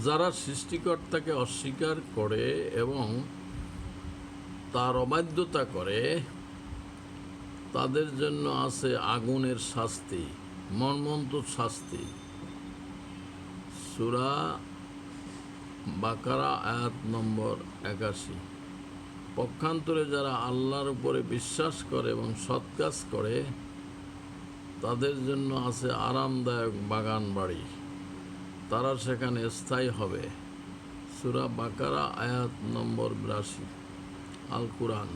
যারা সৃষ্টিকর্তাকে অস্বীকার করে এবং তার অবাধ্যতা করে তাদের জন্য আছে আগুনের শাস্তি, মর্মন্তুদ শাস্তি। সূরা বাকারা আয়াত নম্বর 81। পক্ষান্তরে যারা আল্লাহর উপরে বিশ্বাস করে এবং সৎ কাজ করে তাদের জন্য আছে আরামদায়ক বাগান বাড়ি, তারা সেখানে স্থায়ী হবে। সূরা বাকারা আয়াত নম্বর 82, আল কুরআন।